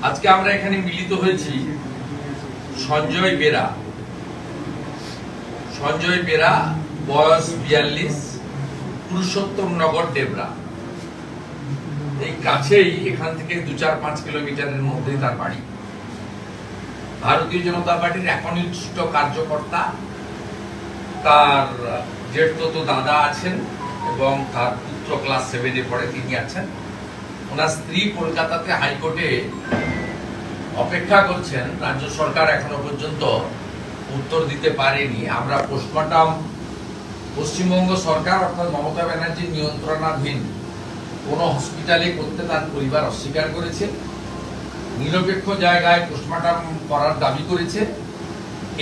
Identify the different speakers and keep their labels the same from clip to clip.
Speaker 1: আজকে আমরা এখানে মিলিত হয়েছি সঞ্জয় বেরা। সঞ্জয় বেরা, বয়স 42, পুরুষোত্তমনগর, ডেবরা। এই কাছেই, এখান থেকে 2-4-5 কিলোমিটারের মধ্যেই তার বাড়ি। ভারতীয় জনতা পার্টির একনিষ্ঠ কার্যকর্তা। তার জেঠতো দাদা আছেন এবং তার পুত্র ক্লাস 7-এ পড়ে, তিনি আছেন। ওনার স্ত্রী কলকাতাতে হাইকোর্টে অপেক্ষা করছেন। রাজ্য সরকার এখনো পর্যন্ত উত্তর দিতে পারেনি। আমরা পোস্টমর্টম পশ্চিমবঙ্গ সরকার অর্থাৎ মমতা ব্যানার্জির নিয়ন্ত্রণাধীন কোন হসপিটালে করতে তার পরিবার অস্বীকার করেছে। নিরপেক্ষ জায়গায় পোস্টমর্টম করার দাবি করেছে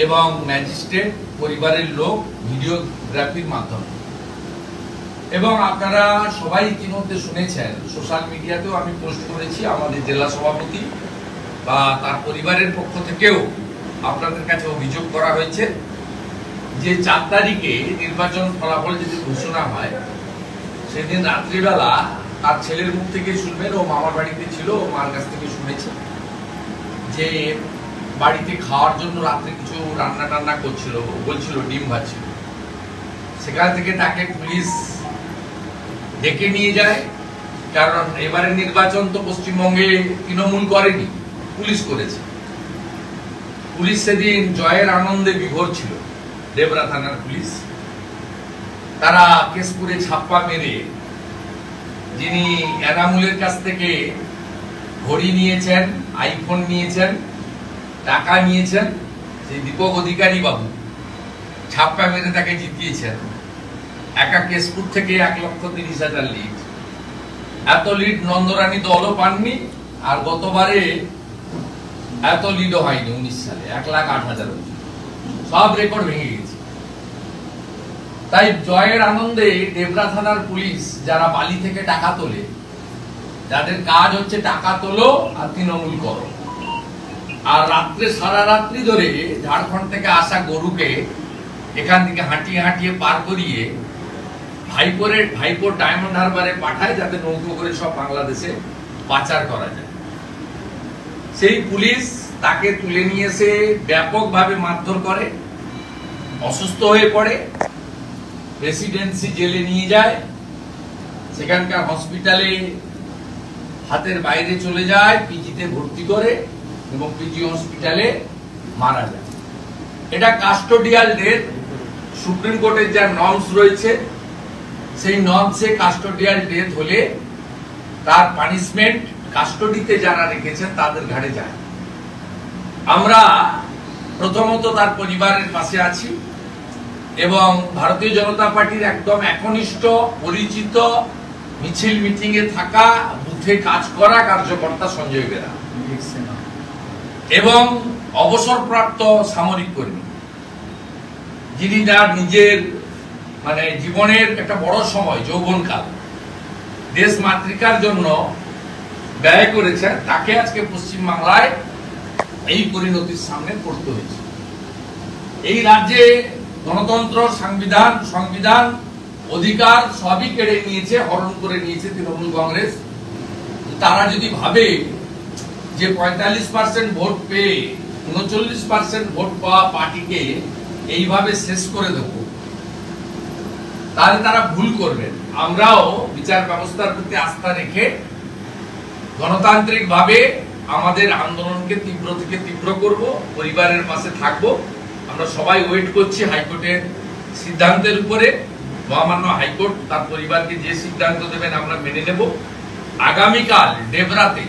Speaker 1: এবং ম্যাজিস্ট্রেট, পরিবারের লোক ভিডিওগ্রাফির মাধ্যমে। এবং আপনারা সবাই ইতিমধ্যে শুনেছেন, সোশ্যাল মিডিয়াতেও আমি পোস্ট করেছি, আমাদের জেলা সভাপতি বা তার পরিবারের পক্ষ থেকেও আপনাদের কাছে অভিযোগ করা হয়েছে যে 4 তারিখে নির্বাচন ফলাফল যদি ঘোষণা হয়, সেদিন রাত্রিবেলা তার ছেলের মুখ থেকে শুনবেন, ও মামার বাড়িতে ছিল, ও মার কাছ থেকে শুনেছে যে বাড়িতে খাওয়ার জন্য রাত্রে কিছু রান্না টান্না করছিল, বলছিল ডিম ভাজছিল। সেখান থেকে তাকে পুলিশ ডেকে নিয়ে যায়। কারণ এবারে নির্বাচন তো পশ্চিমবঙ্গে তৃণমূল করেনি, পুলিশ করেছে। পুলিশ সেদিন জয়ের আনন্দে বিভোর ছিল, ডেবরা থানার পুলিশ। তারা কেশপুরে ছাপ্পা মেরে, যিনি এনামুলের কাছ থেকে ঘড়ি নিয়েছেন, আইফোন নিয়েছেন, টাকা নিয়েছেন, সেই দীপক অধিকারী বাবু ছাপ্পা মেরে তাকে জিতিয়েছেন। একা কেশপুর থেকে 1,30,000 লিড। এত লিড নন্দরানী দলও পাননি, আর গতবারে এত লিডও হয়নি 19 সালে, 1,08,000। সব রেকর্ড ভেঙে গেছে। তাই জয়ের আনন্দে ডেবরা থানার পুলিশ, যারা বালি থেকে টাকা তোলে, যাদের কাজ হচ্ছে টাকা তোলো আর তৃণমূল করো, আর রাত্রে সারা রাত্রি ধরে ঝাড়খণ্ড থেকে আসা গরুকে এখান থেকে হাঁটিয়ে হাঁটিয়ে পার করিয়ে ভাইপোর ডায়মন্ড হারবারে পাঠায়, যাতে নৌকো করে সব বাংলাদেশে পাচার করা যায়। সেই পুলিশ তাকে তুলে নিয়ে এসে ব্যাপকভাবে মারধর করে, অসুস্থ হয়ে পড়ে, প্রেসিডেন্সি জেলে নিয়ে যায়। সেখানকার হসপিটালে হাতের বাইরে চলে যায়, পিজিতে ভর্তি করে এবং পিজি হসপিটালে মারা যায়। এটা কাস্টোডিয়াল ডেথ। সুপ্রিম কোর্টের যা নর্মস রয়েছে, সেই নর্মসে কাস্টোডিয়াল ডেথ হলে তার পানিশমেন্ট কাস্টোডিতে যারা রেখেছেন তাদের ঘাড়ে যায়। আমরা প্রথমত তার পরিবারের পাশে আছি এবং ভারতীয় জনতা পার্টির একদম একনিষ্ঠ, পরিচিত, মিছিল মিটিং এ থাকা, বুথে কাজ করা কার্যকর্তা সঞ্জয় বেরা এবং অবসরপ্রাপ্ত সামরিক কর্মী, যিনি তার নিজের জীবনের একটা বড় সময়, যৌবনকাল, দেশ মাতৃকার জন্য ব্যয় করেছেন। তাকে আজকে পশ্চিমবাংলায় এই পরিণতির সামনে পড়তে হয়েছে। এই রাজ্যে গণতন্ত্র, সংবিধান, অধিকার সবই কেড়ে নিয়েছে, হরণ করে নিয়েছে তৃণমূল কংগ্রেস। তারা যদি ভাবে যে 45% ভোট পেয়ে 39% ভোট পাওয়া পার্টিকে এইভাবে শেষ করে দেব, তাহলে তারা ভুল করবেন। আমরাও বিচার ব্যবস্থার প্রতি আস্থা রেখে গণতান্ত্রিক ভাবে আমাদের আন্দোলনকে তীব্র থেকে তীব্র করব, পরিবারের পাশে থাকব। আমরা সবাই ওয়েট করছি হাইকোর্টের সিদ্ধান্তের উপরে। মহামান্য হাইকোর্ট তার পরিবারকে যে সিদ্ধান্ত দেবেন আমরা মেনে নেব। আগামীকাল ডেবরাতে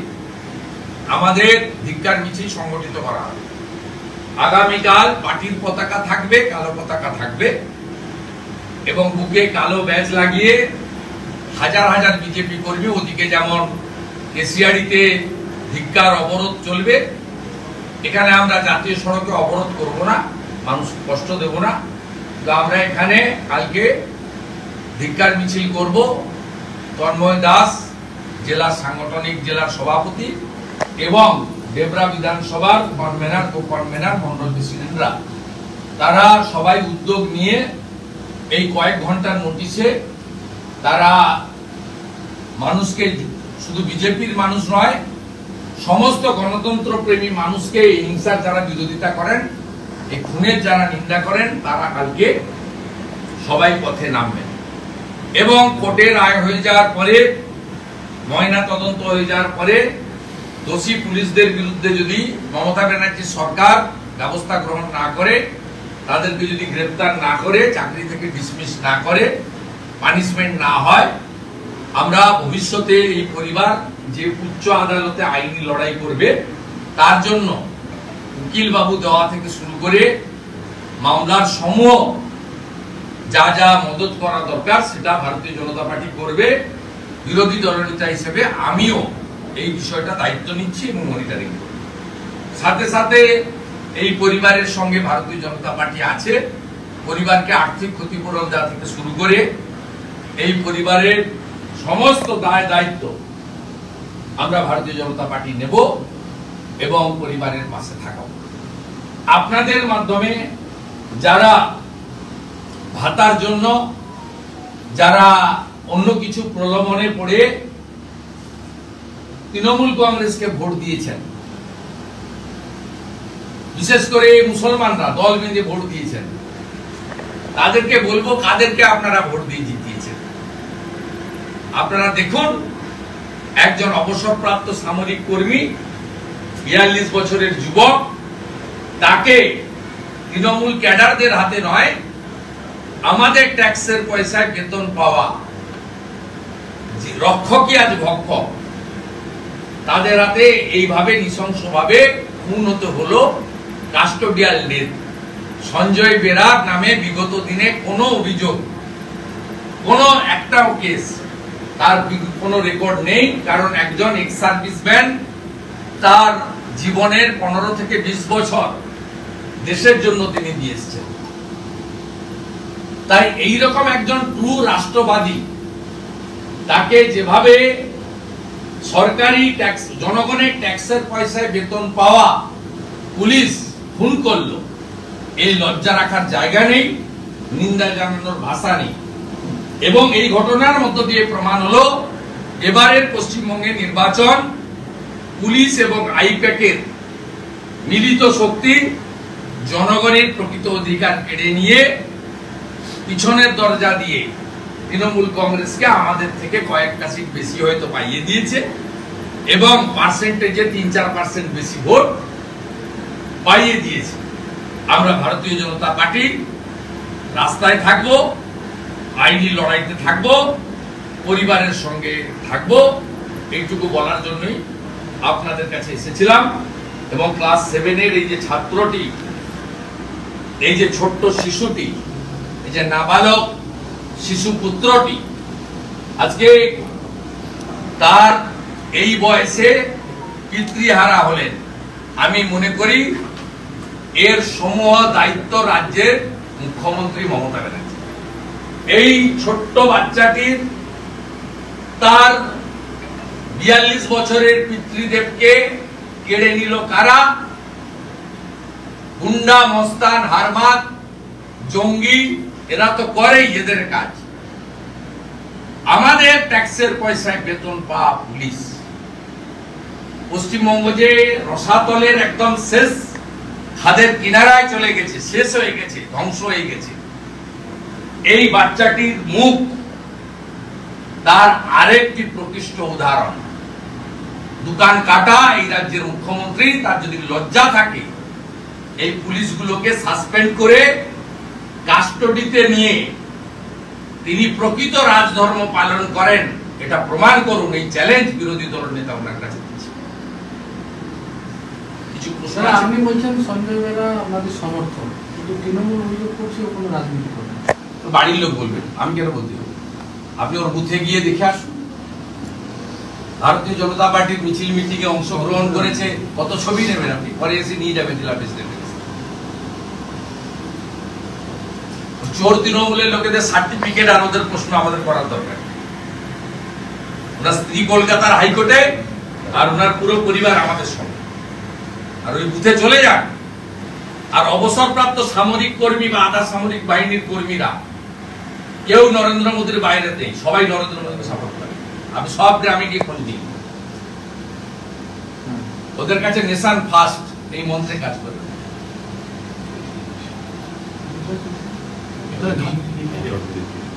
Speaker 1: আমাদের ধিক্কার মিছিল সংগঠিত করা হবে। আগামীকাল পার্টির পতাকা থাকবে, কালো পতাকা থাকবে এবং বুকে কালো ব্যাজ লাগিয়ে হাজার হাজার বিজেপি কর্মী, ওদিকে যেমন কেশিয়াড়িতে ধিক্কার অবরোধ চলবে, এখানে আমরা জাতীয় সড়কে অবরোধ করব না, মানুষ কষ্ট দেব না। তো আমরা এখানে কালকে ধিক্কার মিছিল করব। তন্ময় দাস, জেলার সাংগঠনিক জেলার সভাপতি, এবং ডেবরা বিধানসভার কনভেনার, কো-কনভেনার, মন্ডল প্রেসিডেন্টরা, তারা সবাই উদ্যোগ নিয়ে এই কয়েক ঘন্টার নোটিশে তারা মানুষকে, শুধু বিজেপির মানুষ নয়, সমস্ত গণতন্ত্র প্রেমী মানুষকে এই হিংসার যারা বিরোধিতা করেন, এই খুনের যারা নিন্দা করেন, তারা কালকে সবাই পথে নামবেন এবং কোর্টের রায় হয়ে যাওয়ার পরে, ময়না তদন্ত হয়ে যাওয়ার পরে দোষী পুলিশদের বিরুদ্ধে যদি মমতা ব্যানার্জি সরকার ব্যবস্থা গ্রহণ না করে, তাদেরকে যদি গ্রেফতার না করে, চাকরি থেকে ডিসমিস না করে, পানিশমেন্ট না হয়, আমরা ভবিষ্যতে এই পরিবার যে উচ্চ আদালতে আইনি লড়াই করবে, তার জন্য উকিল বাবু দেওয়া থেকে শুরু করে মামলার সমূহ যা যা মদত করা দরকার সেটা ভারতীয় জনতা পার্টি করবে। বিরোধী দলনেতা হিসেবে আমিও এই বিষয়টা দায়িত্ব নিচ্ছি এবং মনিটরিং করব। সাথে সাথে এই পরিবারের সঙ্গে ভারতীয় জনতা পার্টি আছে। পরিবারকে আর্থিক ক্ষতিপূরণ দেওয়া থেকে শুরু করে এই পরিবারের সমস্ত দায় দায়িত্ব আমরা ভারতীয় জনতা পার্টি নেব এবং পরিবারের পাশে থাকব। আপনাদের মাধ্যমে যারা ভাতার জন্য, যারা অন্য কিছু প্রলোভনে পড়ে তৃণমূল কংগ্রেসকে ভোট দিয়েছেন, বিশেষ করে মুসলমানরা দল বেঁধে ভোট দিয়েছেন, তাদেরকে বলবো কাদেরকে আপনারা ভোট দিয়ে জিতিয়েছেন। আপনারা দেখুন, একজন অবসরপ্রাপ্ত সামরিক কর্মী, 42 বছরের যুবক, তাকে তৃণমূল ক্যাডারদের হাতে নয়, আমাদের ট্যাক্সের পয়সায় বেতন পাওয়া রক্ষকই আজ ভক্ষক, তাদের হাতে এইভাবে নৃশংসভাবে খুন হতে হলো। Custodial death. সঞ্জয় বেরার নামে বিগত দিনে কোনো অভিযোগ, কোনো একটাও কেস, তার কোনো রেকর্ড নেই। কারণ একজন এক্স সার্ভিসম্যান, তার জীবনের 15 থেকে 20 বছর দেশের জন্য তিনি দিয়ে এসেছেন। তাই এইরকম একজন ট্রু রাষ্ট্রবাদী, তাকে যেভাবে সরকারি ট্যাক্স, জনগণের ট্যাক্সের পয়সায় বেতন পাওয়া পুলিশ খুন করলো, এই লজ্জা রাখার জায়গা নেই, নিন্দা জানানোর ভাষা নেই। এবং এই ঘটনার মধ্য দিয়ে প্রমাণ হলো এবারের পশ্চিমবঙ্গের নির্বাচন পুলিশ এবং আইপ্যাকের মিলিত শক্তি জনগণের প্রকৃত অধিকার কেড়ে নিয়ে পিছনের দরজা দিয়ে তৃণমূল কংগ্রেসকে আমাদের থেকে কয়েকটা সিট বেশি হয়তো পাইয়ে দিয়েছে এবং পার্সেন্টেজে 3-4% বেশি ভোট পাইয়ে দিয়েছে। আমরা ভারতীয় জনতা পার্টি রাস্তায় থাকবো, আইনি লড়াইতে থাকবো, পরিবারের সঙ্গে থাকবো, এইটুকু বলার জন্যই আপনাদের কাছে এসেছিলাম। এবং ক্লাস 7-এর এই যে ছাত্রটি, এই যে ছোট্ট শিশুটি, এই যে নাবালক শিশু পুত্রটি, আজকে তার এই বয়সে পিতৃহারা হলেন, আমি মনে করি এর সমূহ দায়িত্ব রাজ্যের মুখ্যমন্ত্রী মমতা ব্যানার্জি। এই ছোট্ট বাচ্চাটির, তার 42 বছরের পিতৃদেবকে কেড়ে নিল কারা? গুন্ডা, মস্তান, হারমাত, জঙ্গি, এরা তো করেই এদের কাজ। আমাদের ট্যাক্সের পয়সায় বেতন পাওয়া পুলিশ পশ্চিমবঙ্গ যে রসাতলের একদম শেষ খাদের কিনারায় চলে গেছে, শেষ হয়ে গেছে, ধ্বংস হয়ে গেছে, এই বাচ্চাটির মুখ তার আরেকটি প্রকৃষ্ট উদাহরণ। দোকান কাটা এই রাজ্যের মুখ্যমন্ত্রী, তার যদি লজ্জা থাকে এই পুলিশগুলোকে সাসপেন্ড করে কাস্টডিতে নিয়ে তিনি প্রকৃত রাজধর্ম পালন করেন, এটা প্রমাণ করুন। এই চ্যালেঞ্জ বিরোধী দল নেতা ওনার কাছে দিচ্ছে। কিছু প্রশ্ন?
Speaker 2: আপনি বলছেন সঞ্জয় বেরা আমাদের সমর্থন, কিন্তু তৃণমূল অভিযোগ করছে ও কোনো রাজনীতি করে না।
Speaker 1: বাড়ির লোক বলবেন, আমি কেন বলতে হবে? আপনি ওর বুথে গিয়ে দেখে আসুন। ভারতীয় জনতা পার্টির মিছিল মিটিংয়ে অংশগ্রহণ করেছে, কত ছবি নেবেন আপনি, পরে এসে নিয়ে যাবেন জেলা প্রেসিডেন্টের কাছে। চোর তৃণমূলের লোকেদের সার্টিফিকেট আর ওদের প্রশ্ন আমাদের করার দরকার। ওনার স্ত্রী কলকাতার হাইকোর্টে আর ওনার পুরো পরিবার আমাদের সঙ্গে, আর ওই বুথে চলে যান। আর অবসরপ্রাপ্ত সামরিক কর্মী বা আধা সামরিক বাহিনীর কর্মীরা কেউ নরেন্দ্র মোদীর বাইরে নেই, সবাই নরেন্দ্র মোদীকে সাপোর্ট করে। আমি সব গ্রামে গিয়ে খোঁজ নিই। ওদের কাছে নেশান ফার্স্ট এই মন্ত্রে কাজ করে।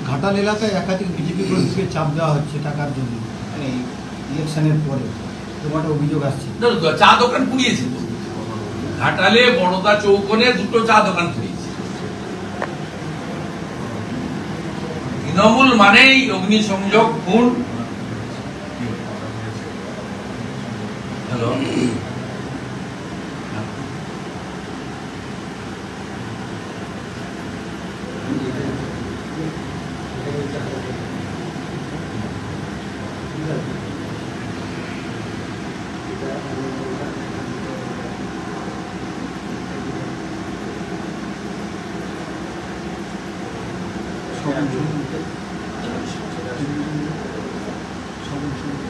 Speaker 3: ঘাটাল এলাকায় একাধিক বিজেপি কর্মীকে চাপ দেওয়া হচ্ছে টাকার জন্য, মানে ইলেকশনের পরে তোমার অভিযোগ আসছে।
Speaker 1: চা দোকান পুড়িয়েছে তো ঘাটালে, বড়দা চৌকনে 2টো চা দোকান পুড়িয়েছে। তৃণমূল মানেই অগ্নিসংযোগ, খুন। হ্যালো,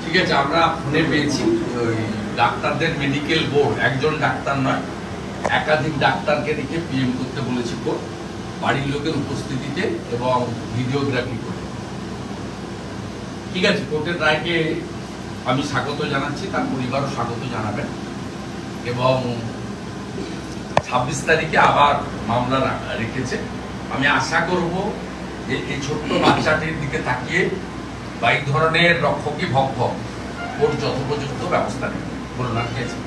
Speaker 1: ঠিক আছে, আমরা ফোনে পেয়েছি ওই ডাক্তারদের মেডিকেল বোর্ড, একজন ডাক্তার নয় একাধিক ডাক্তারকে রেখে পিএম করতে বলেছি কোর্ট, বাড়ির লোকের উপস্থিতিতে এবং ভিডিওগ্রাফি করে। ঠিক আছে, কোর্টের রায়কে আমি স্বাগত জানাচ্ছি, তার পরিবারও স্বাগত জানাবেন এবং 26 তারিখে আবার মামলা রেখেছে। আমি আশা করব যে এই ছোট্ট বাচ্চাটির দিকে তাকিয়ে বা এই ধরনের রক্ষকই ভক্ষক ওর যথোপযুক্ত ব্যবস্থা নেবে। বলুন আর কি আছে?